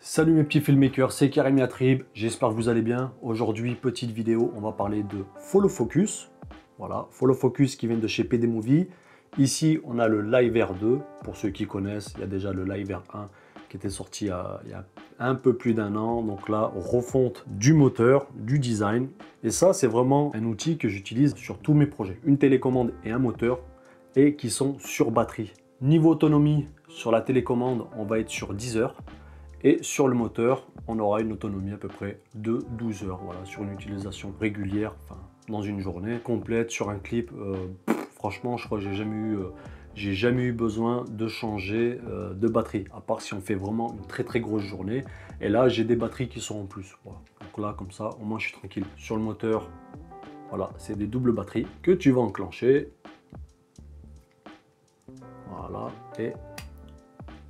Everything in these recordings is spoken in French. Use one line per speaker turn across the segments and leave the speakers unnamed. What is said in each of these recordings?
Salut mes petits filmmakers, c'est Karim Yatrib, j'espère que vous allez bien. Aujourd'hui, petite vidéo, on va parler de Follow Focus. Voilà, Follow Focus qui vient de chez PD Movie. Ici, on a le Live Air 2. Pour ceux qui connaissent, il y a déjà le Live Air 1 qui était sorti il y a un peu plus d'un an. Donc là, refonte du moteur, du design. Et ça, c'est vraiment un outil que j'utilise sur tous mes projets. Une télécommande et un moteur, et qui sont sur batterie. Niveau autonomie, sur la télécommande, on va être sur 10 heures. Et sur le moteur, on aura une autonomie à peu près de 12 heures. Voilà, sur une utilisation régulière, enfin, dans une journée complète, sur un clip. Franchement, je crois que j'ai jamais eu besoin de changer de batterie, à part si on fait vraiment une très grosse journée. Et là, j'ai des batteries qui sont en plus. Voilà. Donc là, comme ça, au moins, je suis tranquille. Sur le moteur, voilà, c'est des doubles batteries que tu vas enclencher. Voilà, et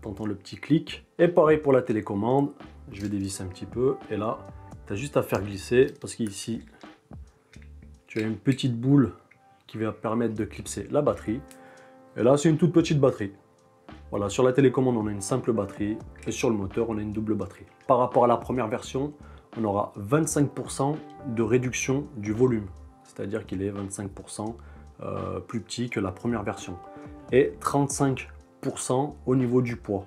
t'entends le petit clic. Et pareil pour la télécommande, je vais dévisser un petit peu, et là, tu as juste à faire glisser, parce qu'ici, tu as une petite boule qui va permettre de clipser la batterie. Et là, c'est une toute petite batterie. Voilà, sur la télécommande, on a une simple batterie, et sur le moteur, on a une double batterie. Par rapport à la première version, on aura 25% de réduction du volume, c'est-à-dire qu'il est 25% plus petit que la première version, et 35% au niveau du poids.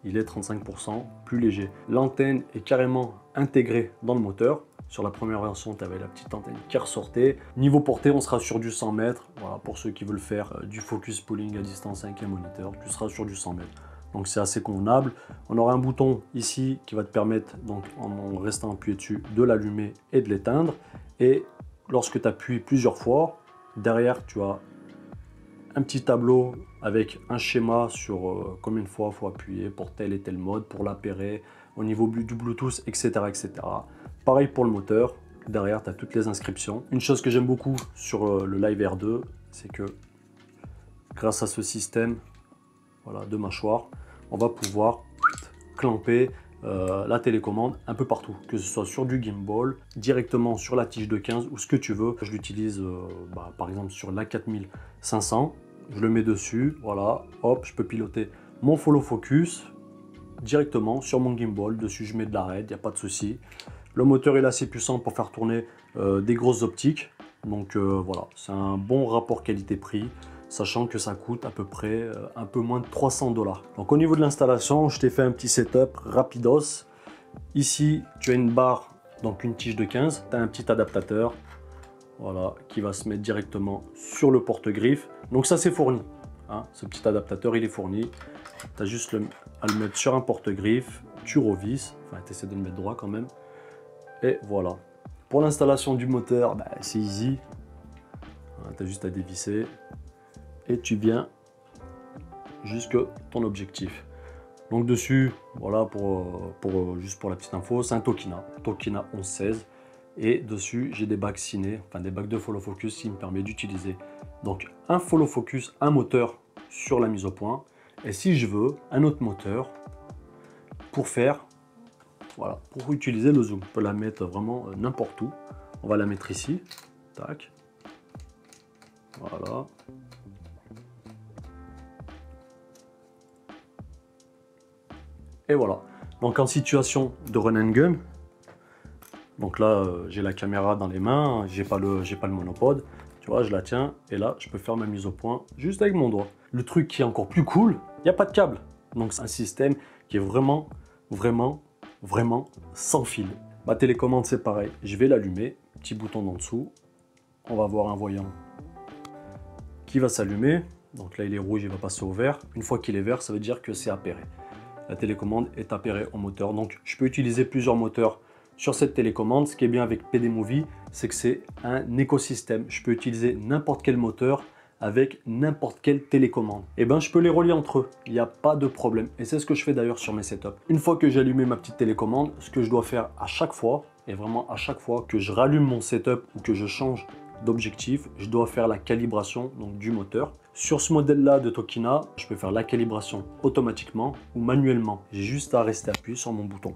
Il est 35% plus léger. L'antenne est carrément intégrée dans le moteur. Sur la première version, tu avais la petite antenne qui ressortait. Niveau portée, on sera sur du 100 mètres. Voilà, pour ceux qui veulent faire du focus pulling à distance avec un moniteur, tu seras sur du 100 mètres. Donc c'est assez convenable. On aura un bouton ici qui va te permettre, donc en restant appuyé dessus, de l'allumer et de l'éteindre. Et lorsque tu appuies plusieurs fois, derrière, tu as un petit tableau avec un schéma sur combien de fois il faut appuyer pour tel et tel mode, pour l'appairer, au niveau du Bluetooth, etc., etc. Pareil pour le moteur, derrière tu as toutes les inscriptions. Une chose que j'aime beaucoup sur le Live Air 2, c'est que grâce à ce système, voilà, de mâchoire, on va pouvoir clamper la télécommande un peu partout, que ce soit sur du gimbal, directement sur la tige de 15 ou ce que tu veux. Je l'utilise par exemple sur l'A4500. Je le mets dessus, voilà, hop, je peux piloter mon follow focus directement sur mon gimbal. Dessus, je mets de la RED, il n'y a pas de souci. Le moteur est assez puissant pour faire tourner des grosses optiques. Donc voilà, c'est un bon rapport qualité-prix, sachant que ça coûte à peu près un peu moins de 300 $. Donc au niveau de l'installation, je t'ai fait un petit setup rapidos. Ici, tu as une barre, donc une tige de 15, tu as un petit adaptateur. Voilà, qui va se mettre directement sur le porte-griffe. Donc ça c'est fourni, hein, ce petit adaptateur il est fourni. Tu as juste à le mettre sur un porte-griffe, tu revisses, enfin tu essaies de le mettre droit quand même. Et voilà. Pour l'installation du moteur, c'est easy. Tu as juste à dévisser et tu viens jusque ton objectif. Donc dessus, voilà, juste pour la petite info, c'est un Tokina 1116. Et dessus, j'ai des bacs ciné, enfin des bacs de follow focus qui me permet d'utiliser donc un follow focus, un moteur sur la mise au point. Et si je veux, un autre moteur pour faire, voilà, pour utiliser le zoom. On peut la mettre vraiment n'importe où. On va la mettre ici, tac, voilà. Et voilà. Donc en situation de run and gun. Donc là, j'ai la caméra dans les mains, j'ai pas le monopode, tu vois, je la tiens et là, je peux faire ma mise au point juste avec mon doigt. Le truc qui est encore plus cool, il n'y a pas de câble. Donc c'est un système qui est vraiment sans fil. Ma télécommande, c'est pareil, je vais l'allumer, petit bouton en dessous, on va voir un voyant qui va s'allumer. Donc là, il est rouge, il va passer au vert. Une fois qu'il est vert, ça veut dire que c'est appairé. La télécommande est appairée au moteur. Donc je peux utiliser plusieurs moteurs sur cette télécommande. Ce qui est bien avec PD Movie, c'est que c'est un écosystème. Je peux utiliser n'importe quel moteur avec n'importe quelle télécommande. Et je peux les relier entre eux. Il n'y a pas de problème. Et c'est ce que je fais d'ailleurs sur mes setups. Une fois que j'ai allumé ma petite télécommande, ce que je dois faire à chaque fois, et vraiment à chaque fois que je rallume mon setup ou que je change d'objectif, je dois faire la calibration donc, du moteur. Sur ce modèle-là de Tokina, je peux faire la calibration automatiquement ou manuellement. J'ai juste à rester appuyé sur mon bouton.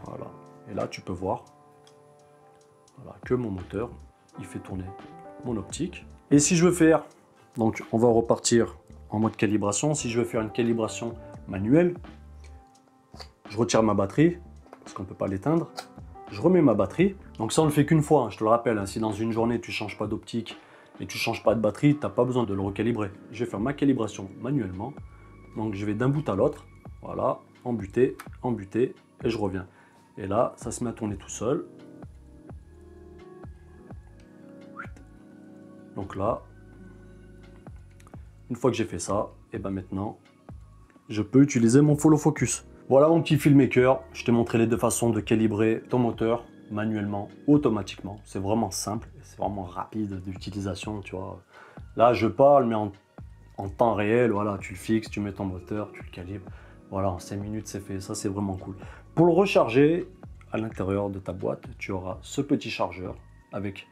Voilà. Et là, tu peux voir voilà, que mon moteur, il fait tourner mon optique. Et si je veux faire, donc on va repartir en mode calibration. Si je veux faire une calibration manuel. Je retire ma batterie, parce qu'on ne peut pas l'éteindre. Je remets ma batterie. Donc ça, on ne le fait qu'une fois, hein, je te le rappelle. Hein, si dans une journée, tu ne changes pas d'optique et tu ne changes pas de batterie, tu n'as pas besoin de le recalibrer. Je vais faire ma calibration manuellement. Donc je vais d'un bout à l'autre. Voilà, embuter, et je reviens. Et là, ça se met à tourner tout seul. Donc là, une fois que j'ai fait ça, et ben maintenant, je peux utiliser mon follow focus. Voilà mon petit filmmaker, je t'ai montré les deux façons de calibrer ton moteur manuellement ou automatiquement. C'est vraiment simple, c'est vraiment rapide d'utilisation, tu vois. Là, je parle, mais en temps réel, voilà, tu le fixes, tu mets ton moteur, tu le calibres. Voilà, en 5 minutes, c'est fait. Ça, c'est vraiment cool. Pour le recharger, à l'intérieur de ta boîte, tu auras ce petit chargeur avec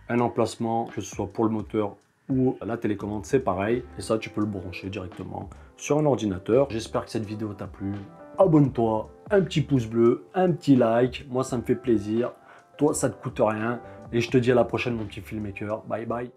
un emplacement, que ce soit pour le moteur ou la télécommande, c'est pareil. Et ça, tu peux le brancher directement sur un ordinateur. J'espère que cette vidéo t'a plu. Abonne-toi, un petit pouce bleu, un petit like. Moi, ça me fait plaisir. Toi, ça ne te coûte rien. Et je te dis à la prochaine, mon petit filmmaker. Bye bye.